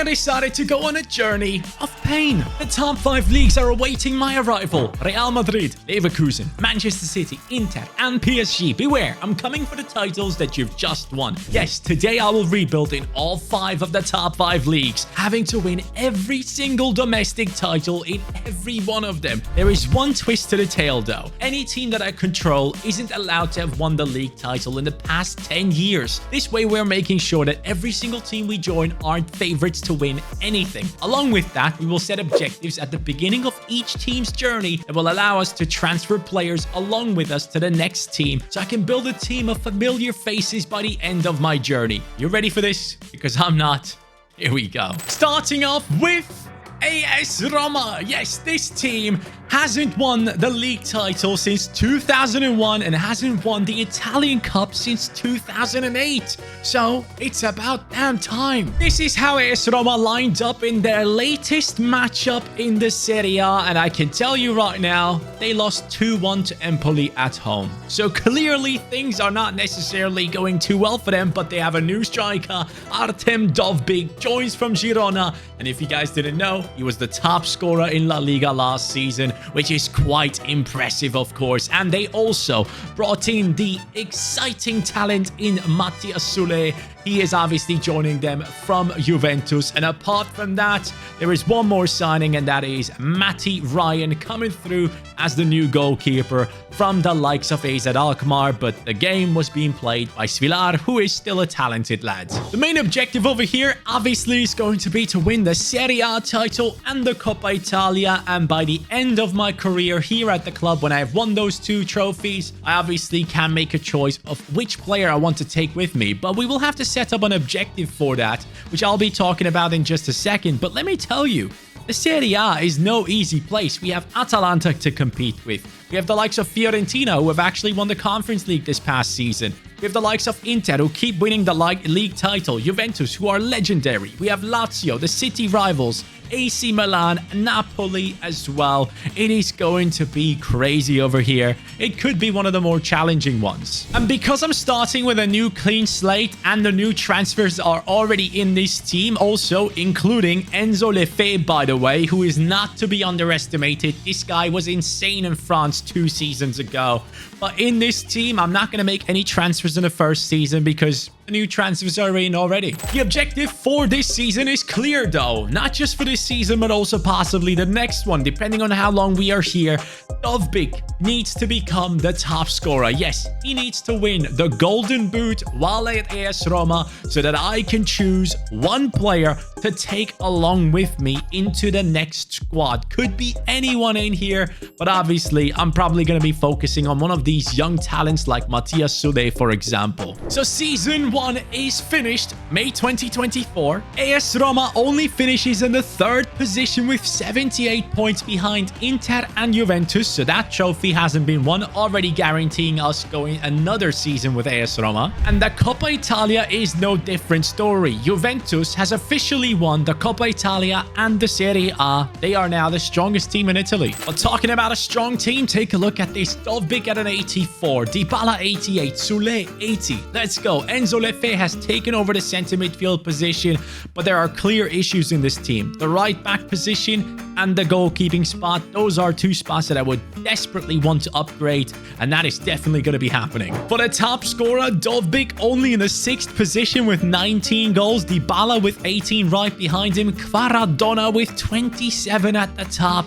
decided to go on a journey of pain. The top 5 leagues are awaiting my arrival. Real Madrid, Leverkusen, Manchester City, Inter, and PSG. Beware, I'm coming for the titles that you've just won. Yes, today I will rebuild in all 5 of the top 5 leagues, having to win every single domestic title in every one of them. There is one twist to the tale though. Any team that I control isn't allowed to have won the league title in the past 10 years. This way we're making sure that every single team we join aren't favorites to win anything. Along with that, we will set objectives at the beginning of each team's journey that will allow us to transfer players along with us to the next team, so I can build a team of familiar faces by the end of my journey. You ready for this? Because I'm not. Here we go. Starting off with AS Roma. Yes, this team hasn't won the league title since 2001 and hasn't won the Italian Cup since 2008. So it's about damn time. This is how AS Roma lined up in their latest matchup in the Serie A, and I can tell you right now, they lost 2-1 to Empoli at home. So clearly things are not necessarily going too well for them, but they have a new striker. Artem Dovbyk joins from Girona, and if you guys didn't know, he was the top scorer in La Liga last season, which is quite impressive, of course. And they also brought in the exciting talent in Matthias Sule. He is obviously joining them from Juventus. And apart from that, there is one more signing, and that is Matty Ryan coming through as the new goalkeeper from the likes of AZ Alkmaar. But the game was being played by Svilar, who is still a talented lad. The main objective over here, obviously, is going to be to win the Serie A title and the Coppa Italia. And by the end of my career here at the club, when I've won those 2 trophies, I obviously can make a choice of which player I want to take with me. But we will have to set up an objective for that, which I'll be talking about in just a second. But let me tell you, the Serie A is no easy place. We have Atalanta to compete with. We have the likes of Fiorentina, who have actually won the Conference League this past season. We have the likes of Inter, who keep winning the league title. Juventus, who are legendary. We have Lazio, the city rivals. AC Milan, Napoli as well. It is going to be crazy over here. It could be one of the more challenging ones. And because I'm starting with a new clean slate and the new transfers are already in this team, also including Enzo Lefebvre, by the way, who is not to be underestimated. This guy was insane in France 2 seasons ago. But in this team, I'm not going to make any transfers in the first season because the new transfers are in already. The objective for this season is clear though. Not just for this season, but also possibly the next one, depending on how long we are here. Dovbyk needs to become the top scorer. Yes, he needs to win the Golden Boot while at AS Roma so that I can choose one player to take along with me into the next squad. Could be anyone in here, but obviously I'm probably going to be focusing on one of these young talents like Matthias Sule, for example. So season 1 is finished, May 2024. AS Roma only finishes in the 3rd position with 78 points behind Inter and Juventus, so that trophy hasn't been won, already guaranteeing us going another season with AS Roma. And the Coppa Italia is no different story. Juventus has officially won the Coppa Italia and the Serie A. They are now the strongest team in Italy. But talking about a strong team, take a look at this. Dovbyk at an 84, Dybala 88, Sule 80. Let's go. Enzo Lefebvre has taken over the center midfield position, but there are clear issues in this team. The right back position and the goalkeeping spot, those are 2 spots that I would desperately want to upgrade, and that is definitely going to be happening. For the top scorer, Dovbyk only in the 6th position with 19 goals, Dybala with 18 right behind him, Kvaradona with 27 at the top.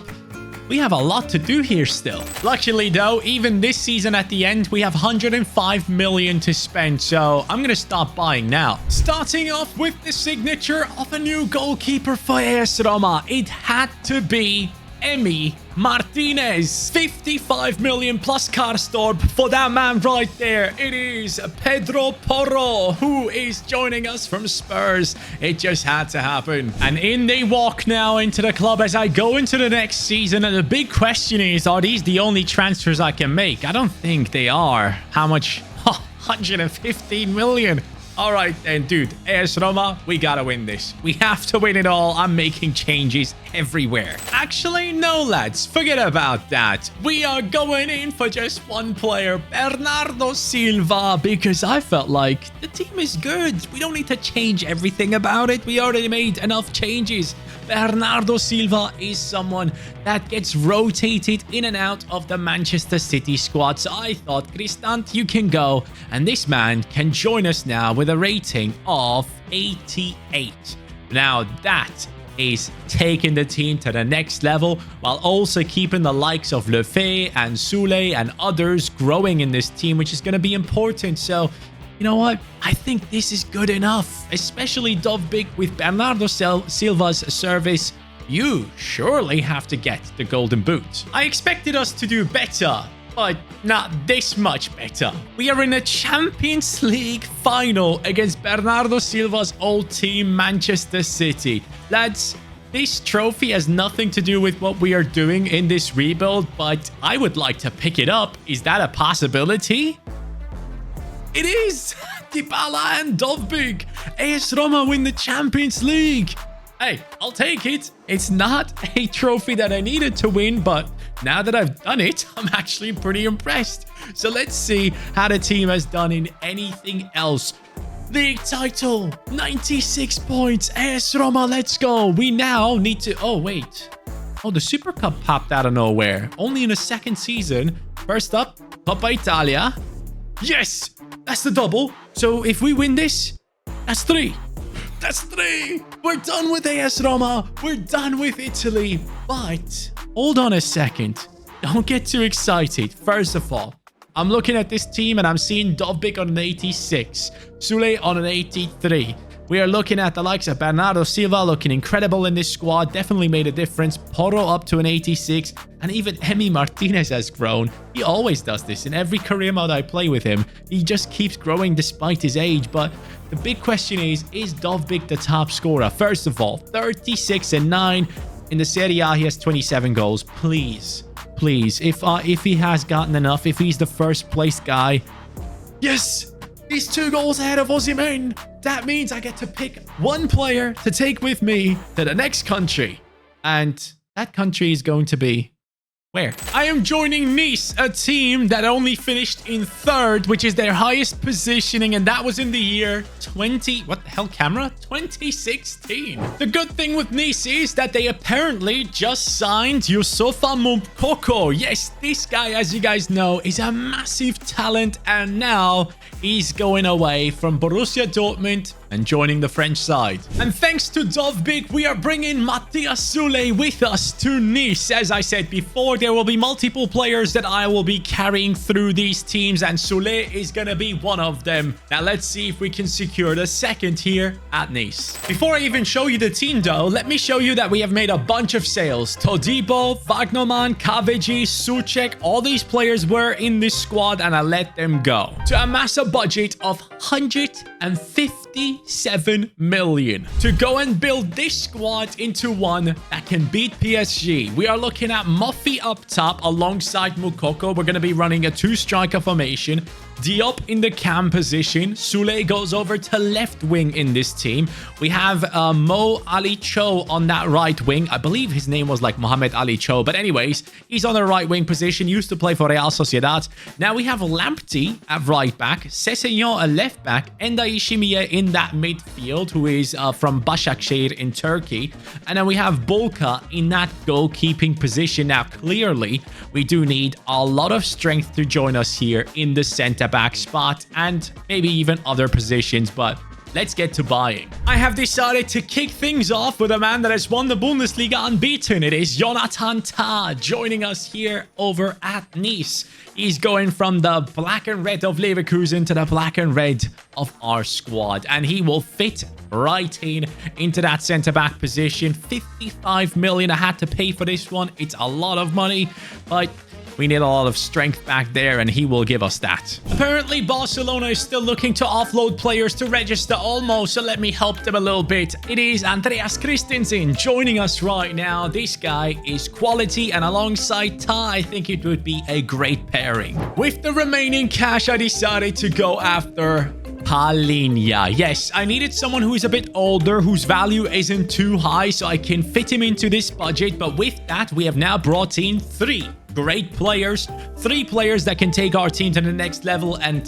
We have a lot to do here still. Luckily though, even this season at the end, we have 105 million to spend, so I'm gonna stop buying now. Starting off with the signature of a new goalkeeper for AS Roma, it had to be Emi Martinez. 55 million plus Karstorp for that man right there. It is Pedro Porro, who is joining us from Spurs. It just had to happen. And in they walk now into the club as I go into the next season. And the big question is, are these the only transfers I can make? I don't think they are. How much? 115 million. All right then, dude. AS Roma, we gotta win this. We have to win it all. I'm making changes everywhere. Actually, no, lads. Forget about that. We are going in for just one player, Bernardo Silva, because I felt like the team is good. We don't need to change everything about it. We already made enough changes. Bernardo Silva is someone that gets rotated in and out of the Manchester City squad. So I thought, Kristant, you can go. And this man can join us now with a rating of 88. Now that is taking the team to the next level while also keeping the likes of Lefebvre and Soulé and others growing in this team, which is going to be important. So, you know what? I think this is good enough, especially Dovbyk with Bernardo Silva's service. You surely have to get the golden boot. I expected us to do better, but not this much better. We are in a Champions League final against Bernardo Silva's old team, Manchester City. Lads, this trophy has nothing to do with what we are doing in this rebuild, but I would like to pick it up. Is that a possibility? It is! Dybala and Dovbyk. AS Roma win the Champions League. Hey, I'll take it. It's not a trophy that I needed to win, but now that I've done it, I'm actually pretty impressed. So let's see how the team has done in anything else. League title, 96 points. AS Roma, let's go. We now need to... Oh, wait. Oh, the Super Cup popped out of nowhere. Only in the second season. First up, Coppa Italia. Yes! That's the double. So if we win this, that's 3. That's 3. We're done with AS Roma. We're done with Italy. But hold on a second. Don't get too excited. First of all, I'm looking at this team and I'm seeing Dovbyk on an 86. Soulé on an 83. We are looking at the likes of Bernardo Silva looking incredible in this squad. Definitely made a difference. Porro up to an 86. And even Emi Martinez has grown. He always does this. In every career mode I play with him, he just keeps growing despite his age. But the big question is Dovbyk the top scorer? First of all, 36 and 9. In the Serie A, he has 27 goals. Please, please, if he has gotten enough, if he's the first place guy. Yes! He's 2 goals ahead of Osimhen. That means I get to pick one player to take with me to the next country. And that country is going to be... where? I am joining Nice, a team that only finished in 3rd, which is their highest positioning, and that was in the year 2016. The good thing with Nice is that they apparently just signed Youssoufa Moukoko. Yes, this guy, as you guys know, is a massive talent, and now he's going away from Borussia Dortmund and joining the French side. And thanks to Dovbyk, we are bringing Matthias Soulé with us to Nice. As I said before, there will be multiple players that I will be carrying through these teams, and Soulé is going to be one of them. Now, let's see if we can secure the second here at Nice. Before I even show you the team, though, let me show you that we have made a bunch of sales. Todibo, Wagnerman, Kaveji, Souček, all these players were in this squad, and I let them go to amass a budget of 157 million to go and build this squad into one that can beat PSG. We are looking at Moffi up top alongside Moukoko. We're going to be running a 2-striker formation. Diop in the cam position. Soulé goes over to left wing in this team. We have Mo Ali Cho on that right wing. I believe his name was like Mohamed Ali Cho. But anyways, he's on the right wing position. Used to play for Real Sociedad. Now we have Lamptey at right back. Sessegnon at left back. Enda Ishimiye in that midfield, who is from Başakşehir in Turkey. And then we have Bolka in that goalkeeping position. Now, clearly, we do need a lot of strength to join us here in the centre-back spot and maybe even other positions, but let's get to buying. I have decided to kick things off with a man that has won the Bundesliga unbeaten. It is Jonathan Tah joining us here over at Nice. He's going from the black and red of Leverkusen to the black and red of our squad, and he will fit right into that centre-back position. 55 million I had to pay for this one. It's a lot of money, but we need a lot of strength back there, and he will give us that. Apparently, Barcelona is still looking to offload players to register almost, so let me help them a little bit. It is Andreas Christensen joining us right now. This guy is quality, and alongside Tah, I think it would be a great pairing. With the remaining cash, I decided to go after Palhinha. Yes, I needed someone who is a bit older, whose value isn't too high, so I can fit him into this budget. But with that, we have now brought in 3 great players, 3 players that can take our team to the next level. And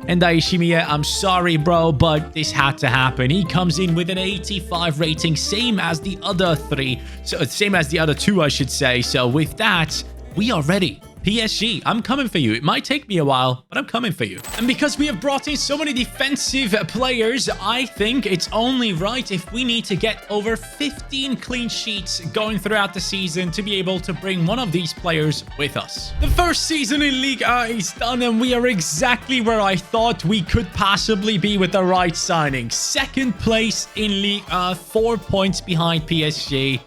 Ishimiya, I'm sorry, bro, but this had to happen. He comes in with an 85 rating, same as the other 3, so same as the other 2, I should say. So with that, we are ready. PSG, I'm coming for you. It might take me a while, but I'm coming for you. And because we have brought in so many defensive players, I think it's only right if we need to get over 15 clean sheets going throughout the season to be able to bring one of these players with us. The first season in Liga is done, and we are exactly where I thought we could possibly be with the right signing. Second place in Liga, 4 points behind PSG.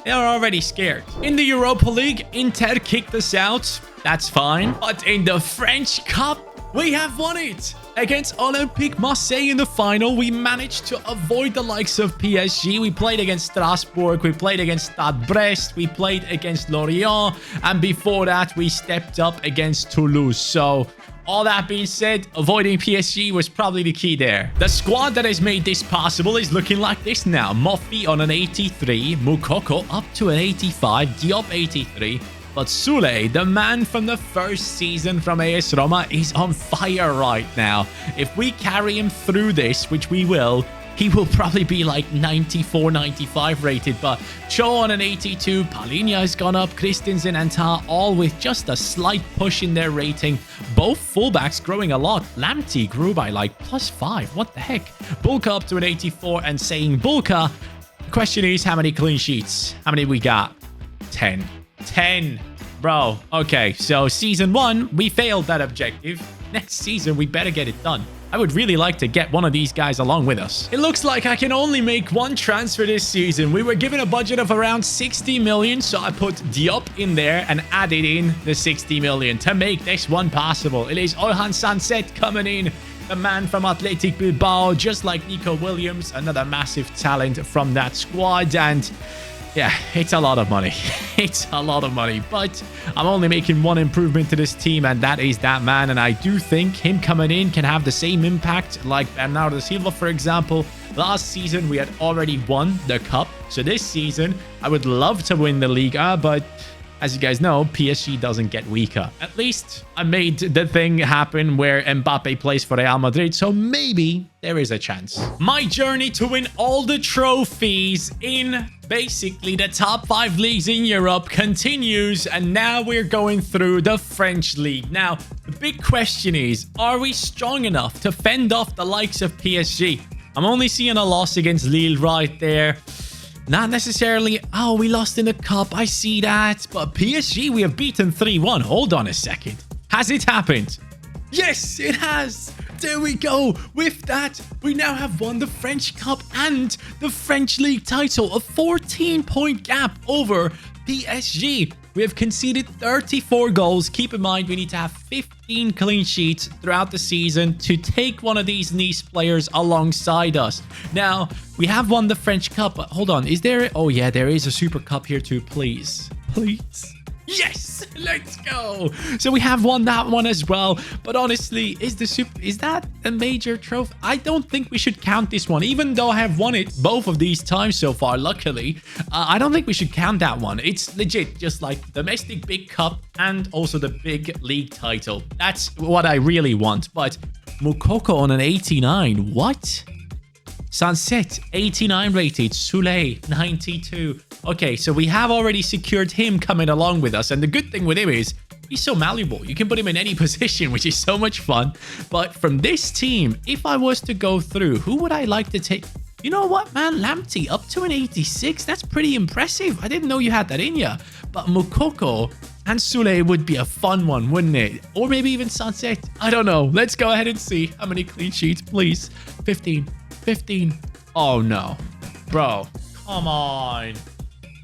They are already scared. In the Europa League, Inter kicked us out. That's fine. But in the French Cup, we have won it. Against Olympique Marseille in the final, we managed to avoid the likes of PSG. We played against Strasbourg. We played against Stade Brest. We played against Lorient. And before that, we stepped up against Toulouse. So all that being said, avoiding PSG was probably the key there. The squad that has made this possible is looking like this now. Moffi on an 83, Moukoko up to an 85, Diop 83. But Soulé, the man from the first season from AS Roma, is on fire right now. If we carry him through this, which we will, he will probably be like 94, 95 rated. But Cho on an 82, Palhinha has gone up, Christensen and Ta all with just a slight push in their rating. Both fullbacks growing a lot. Lamptey grew by like +5. What the heck? Bulka up to an 84, and saying Bulka, the question is how many clean sheets? How many we got? 10. 10. Bro, okay, so season 1, we failed that objective. Next season, we better get it done. I would really like to get one of these guys along with us. It looks like I can only make one transfer this season. We were given a budget of around 60 million, so I put Diop in there and added in the 60 million to make this one possible. It is Orhan Sanset coming in, the man from Athletic Bilbao, just like Nico Williams, another massive talent from that squad. And yeah, it's a lot of money. It's a lot of money, but I'm only making one improvement to this team, and that is that man. And I do think him coming in can have the same impact like Bernardo Silva, for example. Last season, we had already won the cup. So this season, I would love to win the Liga, but as you guys know, PSG doesn't get weaker. At least I made the thing happen where Mbappe plays for Real Madrid, so maybe there is a chance. My journey to win all the trophies in basically the top 5 leagues in Europe continues, and now we're going through the French league. Now, the big question is, are we strong enough to fend off the likes of PSG? I'm only seeing a loss against Lille right there. Not necessarily, oh, we lost in the cup, I see that. But PSG, we have beaten 3-1. Hold on a second. Has it happened? Yes, it has. There we go. With that, we now have won the French Cup and the French League title. A 14-point gap over PSG. We have conceded 34 goals. Keep in mind, we need to have 15 clean sheets throughout the season to take one of these Nice players alongside us. Now, we have won the French Cup, but hold on. Is there... Oh, yeah, there is a Super Cup here too. Please. Please. Yes, let's go. So we have won that one as well. But honestly, is that a major trophy? I don't think we should count this one, even though I have won it both of these times so far, luckily. I don't think we should count that one. It's legit just like domestic big cup and also the big league title. That's what I really want. But Moukoko on an 89. What? Sunset, 89 rated. Soulé, 92. Okay, so we have already secured him coming along with us. And the good thing with him is he's so malleable. You can put him in any position, which is so much fun. But from this team, if I was to go through, who would I like to take? You know what, man? Lamptey up to an 86. That's pretty impressive. I didn't know you had that in you. But Moukoko and Soulé would be a fun one, wouldn't it? Or maybe even Sunset. I don't know. Let's go ahead and see how many clean sheets, please. 15. 15. Oh, no. Bro, come on.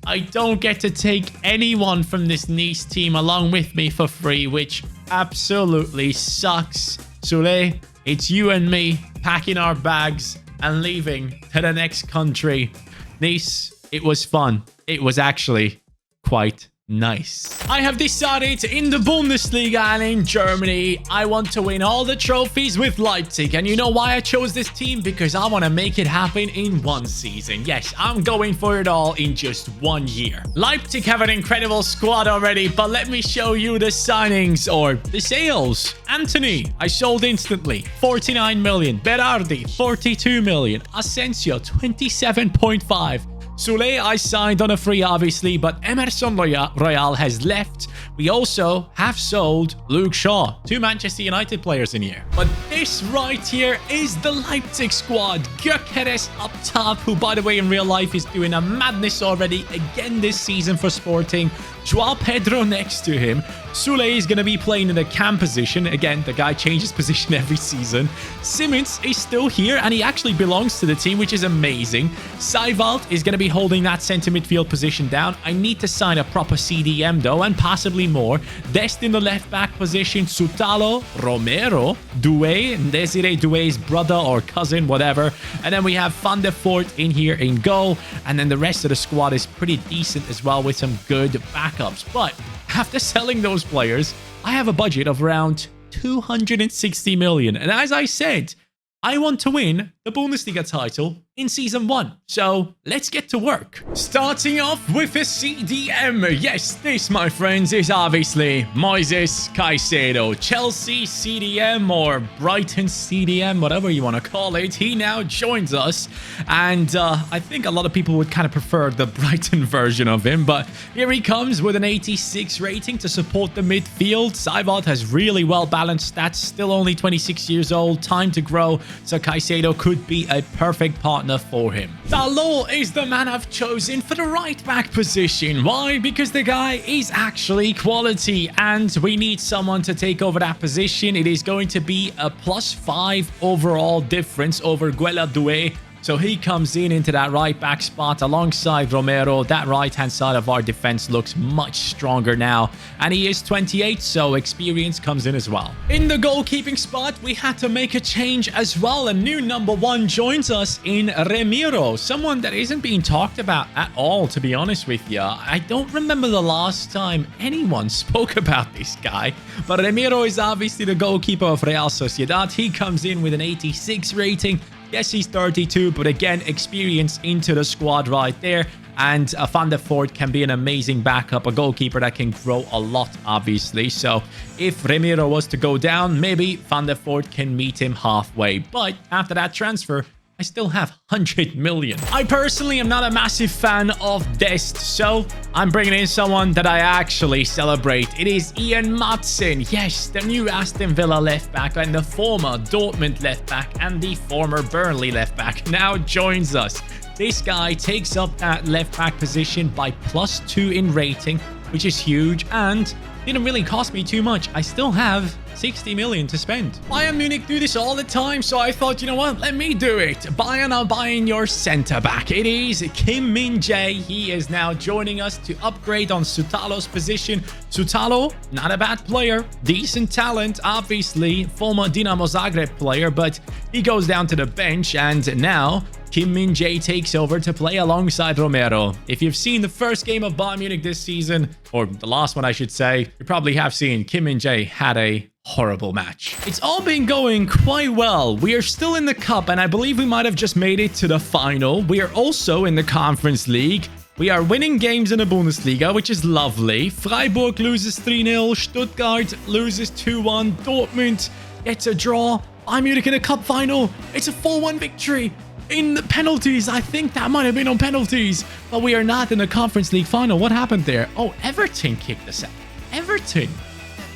I don't get to take anyone from this Nice team along with me for free, which absolutely sucks. Soulé, it's you and me packing our bags and leaving to the next country. Nice, it was fun. It was actually quite Nice. I have decided in the Bundesliga and in Germany, I want to win all the trophies with Leipzig. And you know why I chose this team? Because I want to make it happen in one season. Yes, I'm going for it all in just 1 year. Leipzig have an incredible squad already, but let me show you the signings or the sales. Anthony, I sold instantly. 49 million. Berardi, 42 million. Asensio, 27.5. Soule, I signed on a free, obviously, but Emerson Royal has left. We also have sold Luke Shaw, 2 Manchester United players in here. But this right here is the Leipzig squad. Gyökeres up top, who, by the way, in real life is doing a madness already again this season for Sporting. Joao Pedro next to him. Soule is going to be playing in the cam position. Again, the guy changes position every season. Simmons is still here, and he actually belongs to the team, which is amazing. Seiwald is going to be holding that center midfield position down. I need to sign a proper CDM, though, and possibly more. Dest in the left-back position. Sutalo, Romero, Doué, Desiree Doué's brother or cousin, whatever. And then we have Van der Voort in here in goal. And then the rest of the squad is pretty decent as well with some good backups. But after selling those players, I have a budget of around 260 million. And as I said, I want to win the Bundesliga title in Season 1. So let's get to work. Starting off with a CDM. Yes, this, my friends, is obviously Moises Caicedo. Chelsea CDM or Brighton CDM, whatever you want to call it. He now joins us. And I think a lot of people would kind of prefer the Brighton version of him. But here he comes with an 86 rating to support the midfield. Seiwald has really well-balanced stats. Still only 26 years old. Time to grow. So Caicedo could be a perfect partner for him. Dalot is the man I've chosen for the right back position. Why? Because the guy is actually quality and we need someone to take over that position. It is going to be a +5 overall difference over Guela Doué. So he comes into that right back spot alongside Romero. That right-hand side of our defense looks much stronger now. And he is 28, so experience comes in as well. In the goalkeeping spot, we had to make a change as well. A new number 1 joins us in Ramiro. Someone that isn't being talked about at all, to be honest with you. I don't remember the last time anyone spoke about this guy. But Ramiro is obviously the goalkeeper of Real Sociedad. He comes in with an 86 rating. Yes, he's 32, but again, experience into the squad right there. And Van der Voort can be an amazing backup, a goalkeeper that can grow a lot, obviously. So if Ramiro was to go down, maybe Van der Voort can meet him halfway. But after that transfer, I still have 100 million. I personally am not a massive fan of Dest, so I'm bringing in someone that I actually celebrate. It is Ian Madsen. Yes, the new Aston Villa left back and the former Dortmund left back and the former Burnley left back now joins us. This guy takes up that left back position by +2 in rating, which is huge and didn't really cost me too much. I still have 60 million to spend. Bayern Munich do this all the time, so I thought, you know what, let me do it. Bayern are buying your centre back. It is Kim Min-jae. He is now joining us to upgrade on Sutalo's position. Sutalo, not a bad player, decent talent, obviously, former Dinamo Zagreb player, but he goes down to the bench and now Kim Min-jae takes over to play alongside Romero. If you've seen the first game of Bayern Munich this season, or the last one I should say, you probably have seen Kim Min-jae had a horrible match. It's all been going quite well. We are still in the cup and I believe we might have just made it to the final. We are also in the Conference League. We are winning games in the Bundesliga, which is lovely. Freiburg loses 3-0. Stuttgart loses 2-1. Dortmund gets a draw. Bayern Munich in a cup final. It's a 4-1 victory. In the penalties, I think that might have been on penalties. But we are not in the Conference League final. What happened there? Oh, Everton kicked us out. Everton.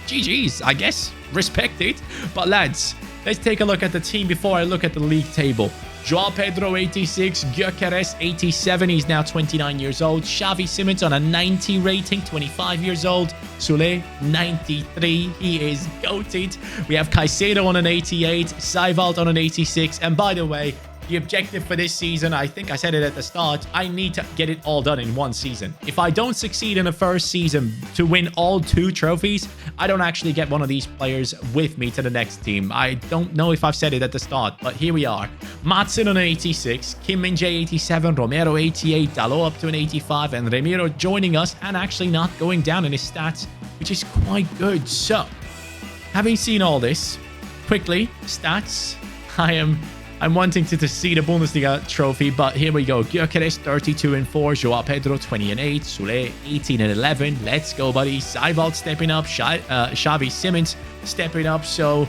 GG's, I guess. Respect it. But lads, let's take a look at the team before I look at the league table. Joao Pedro, 86. Gyökeres, 87. He's now 29 years old. Xavi Simons on a 90 rating, 25 years old. Soule, 93. He is goated. We have Caicedo on an 88. Seiwald on an 86. And by the way, The objective for this season, I think I said it at the start, I need to get it all done in one season. If I don't succeed in the first season to win all 2 trophies, I don't actually get one of these players with me to the next team. I don't know if I've said it at the start, but here we are. Matson on an 86, Kim Min-jae 87, Romero 88, Dalot up to an 85, and Ramiro joining us and actually not going down in his stats, which is quite good. So, having seen all this, quickly, stats, I'm wanting to see the Bundesliga trophy, but here we go. Gyökeres 32-4, Joao Pedro 20-8, Sule 18-11. Let's go, buddy. Seiwald stepping up, Xavi Simons stepping up. So,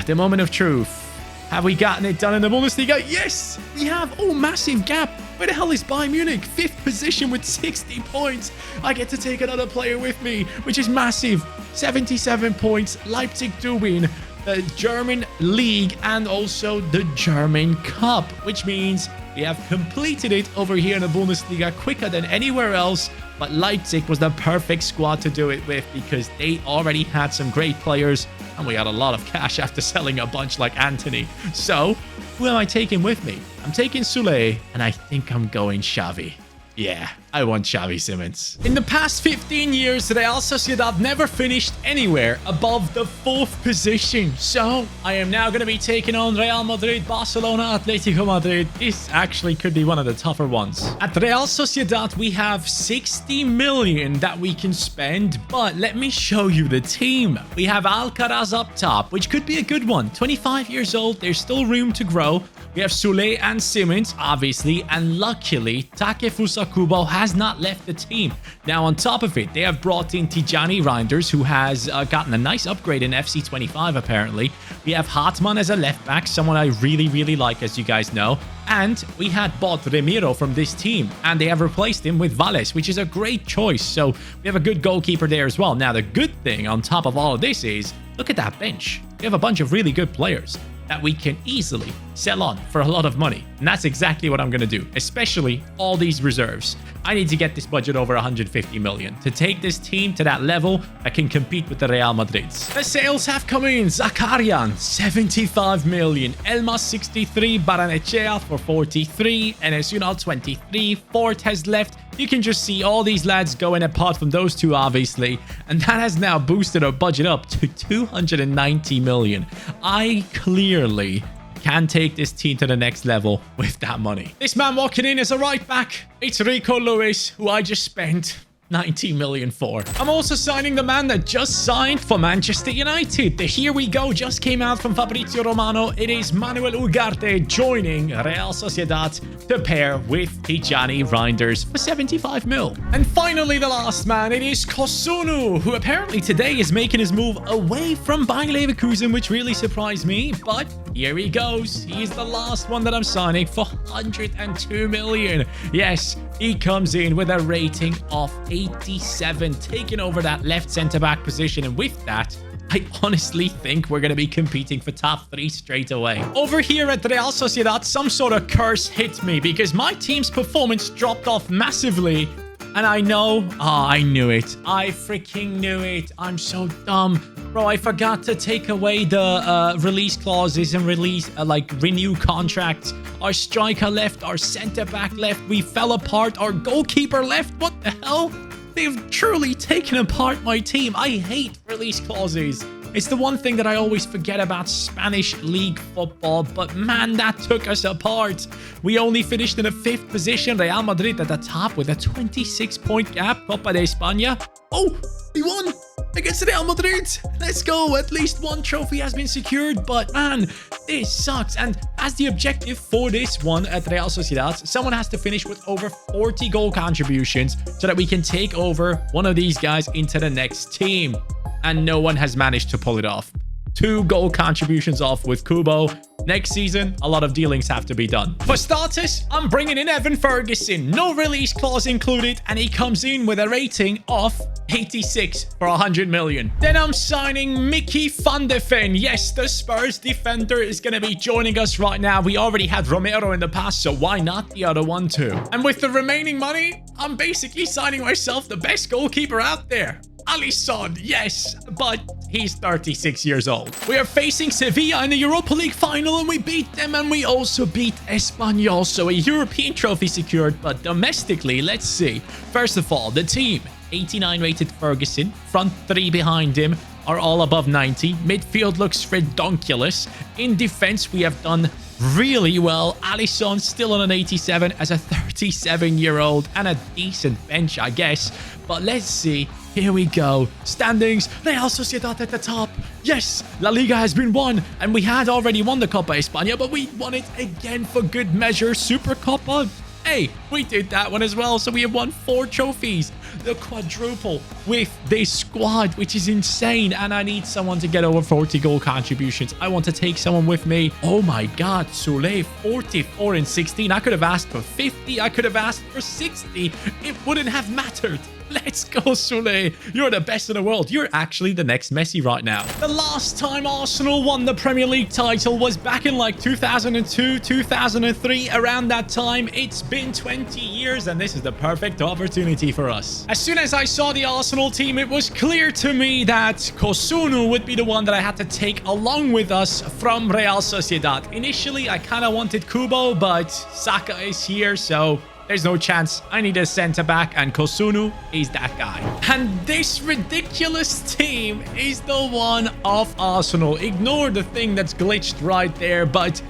the moment of truth. Have we gotten it done in the Bundesliga? Yes, we have. Oh, massive gap. Where the hell is Bayern Munich? 5th position with 60 points. I get to take another player with me, which is massive. 77 points. Leipzig do win the German League and also the German Cup, which means we have completed it over here in the Bundesliga quicker than anywhere else. But Leipzig was the perfect squad to do it with because they already had some great players and we had a lot of cash after selling a bunch like Anthony. So, who am I taking with me? I'm taking Sule and I think I'm going Xavi. Yeah, I want Xavi Simons. In the past 15 years, Real Sociedad never finished anywhere above the 4th position. So, I am now going to be taking on Real Madrid, Barcelona, Atletico Madrid. This actually could be one of the tougher ones. At Real Sociedad, we have 60 million that we can spend. But let me show you the team. We have Alcaraz up top, which could be a good one. 25 years old, there's still room to grow. We have Sule and Simons, obviously, and luckily, Takefusa Kubo has not left the team. Now, on top of it, they have brought in Tijani Reinders, who has gotten a nice upgrade in FC 25, apparently. We have Hartmann as a left-back, someone I really, really like, as you guys know. And we had bought Ramiro from this team, and they have replaced him with Valles, which is a great choice. So, we have a good goalkeeper there as well. Now, the good thing on top of all of this is, look at that bench. We have a bunch of really good players that we can easily sell on for a lot of money. And that's exactly what I'm going to do, especially all these reserves. I need to get this budget over 150 million to take this team to that level that can compete with the Real Madrids. The sales have come in. Zakarian, 75 million. Elmas, 63. Baranechea for 43. Enes Ünal, 23. Fort has left. You can just see all these lads going apart from those two, obviously. And that has now boosted our budget up to 290 million. I clearly can take this team to the next level with that money. This man walking in is a right back. It's Rico Lewis, who I just spent 90 million for. I'm also signing the man that just signed for Manchester United. The Here We Go just came out from Fabrizio Romano. It is Manuel Ugarte joining Real Sociedad to pair with Tijani Reinders for 75 mil. And finally, the last man, it is Kosunu, who apparently today is making his move away from Bayer Leverkusen, which really surprised me. But here he goes. He's the last one that I'm signing for 102 million. Yes, he comes in with a rating of 87, taking over that left centre-back position. And with that, I honestly think we're going to be competing for top 3 straight away. Over here at Real Sociedad, some sort of curse hit me because my team's performance dropped off massively. And I know, I knew it. I freaking knew it. I'm so dumb. Bro, I forgot to take away the release clauses and renew contracts. Our striker left, our centre-back left. We fell apart. Our goalkeeper left. What the hell? They've truly taken apart my team. I hate release clauses. It's the one thing that I always forget about Spanish league football, but man, that took us apart. We only finished in a 5th position. Real Madrid at the top with a 26-point gap. Copa de España. Oh, we won against Real Madrid. Let's go. At least one trophy has been secured, but man, this sucks. And as the objective for this one at Real Sociedad, someone has to finish with over 40 goal contributions so that we can take over one of these guys into the next team. And no one has managed to pull it off. 2 goal contributions off with Kubo. Next season, a lot of dealings have to be done. For starters, I'm bringing in Evan Ferguson. No release clause included, and he comes in with a rating of 86 for 100 million. Then I'm signing Mickey van de Ven. Yes, the Spurs defender is going to be joining us right now. We already had Romero in the past, so why not the other one too? And with the remaining money, I'm basically signing myself the best goalkeeper out there. Alisson, yes, but he's 36 years old. We are facing Sevilla in the Europa League final, and we beat them, and we also beat Espanyol, so a European trophy secured. But domestically, let's see. First of all, the team, 89 rated Ferguson, front three behind him are all above 90. Midfield looks redonkulous. In defense, we have done really well. Alisson still on an 87 as a 37-year-old, and a decent bench, I guess. But let's see. Here we go. Standings. Real Sociedad at the top. Yes, La Liga has been won, and we had already won the Copa España, but we won it again for good measure. Super Copa. Hey, we did that one as well, so we have won 4 trophies. The quadruple with this squad, which is insane. And I need someone to get over 40 goal contributions. I want to take someone with me. Oh my God, Soule, 44 and 16. I could have asked for 50. I could have asked for 60. It wouldn't have mattered. Let's go, Soule. You're the best in the world. You're actually the next Messi right now. The last time Arsenal won the Premier League title was back in like 2002, 2003. Around that time, it's been 20 years, and this is the perfect opportunity for us. As soon as I saw the Arsenal team, it was clear to me that Kosunu would be the one that I had to take along with us from Real Sociedad. Initially, I kind of wanted Kubo, but Saka is here, so there's no chance. I need a centre-back, and Kosunu is that guy. And this ridiculous team is the one of Arsenal. Ignore the thing that's glitched right there, but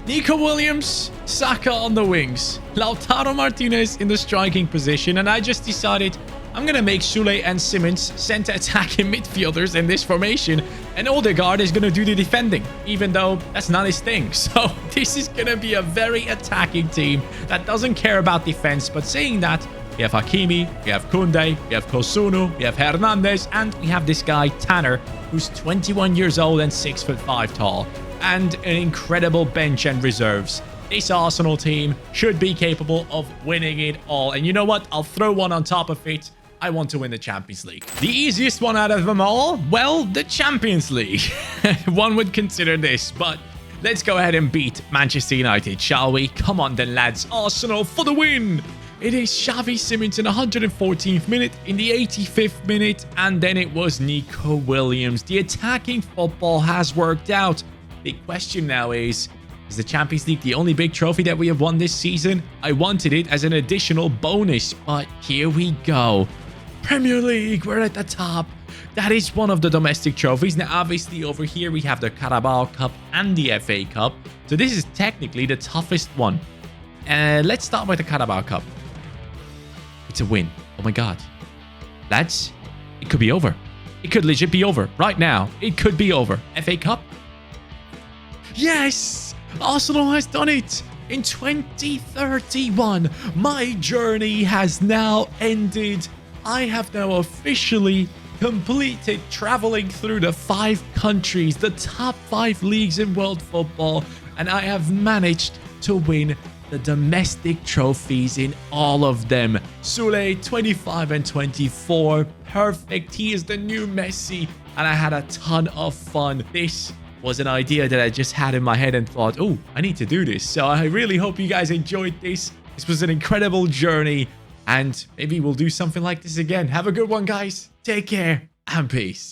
Nico Williams, Saka on the wings, Lautaro Martinez in the striking position, and I just decided I'm going to make Soule and Simmons center attacking midfielders in this formation, and Odegaard is going to do the defending, even though that's not his thing. So this is going to be a very attacking team that doesn't care about defense. But saying that, we have Hakimi, we have Koundé, we have Kosunu, we have Hernandez, and we have this guy, Tanner, who's 21 years old and 6'5" tall, and an incredible bench and reserves. This Arsenal team should be capable of winning it all. And you know what? I'll throw one on top of it. I want to win the Champions League. The easiest one out of them all? Well, the Champions League. One would consider this, but let's go ahead and beat Manchester United, shall we? Come on then, lads. Arsenal for the win. It is Xavi Simons in the 114th minute, in the 85th minute, and then it was Nico Williams. The attacking football has worked out. The question now is the Champions League the only big trophy that we have won this season? I wanted it as an additional bonus, but here we go. Premier League, we're at the top. That is one of the domestic trophies. Now, obviously, over here, we have the Carabao Cup and the FA Cup. So this is technically the toughest one. Let's start with the Carabao Cup. It's a win. Oh my God. Lads, it could be over. It could legit be over right now. It could be over. FA Cup? Yes! Arsenal has done it! In 2031, my journey has now ended. I have now officially completed traveling through the 5 countries, the top 5 leagues in world football, and I have managed to win the domestic trophies in all of them. Soule, 25 and 24. Perfect. He is the new Messi, and I had a ton of fun. This was an idea that I just had in my head and thought, oh, I need to do this. So I really hope you guys enjoyed this. This was an incredible journey, and maybe we'll do something like this again. Have a good one, guys. Take care and peace.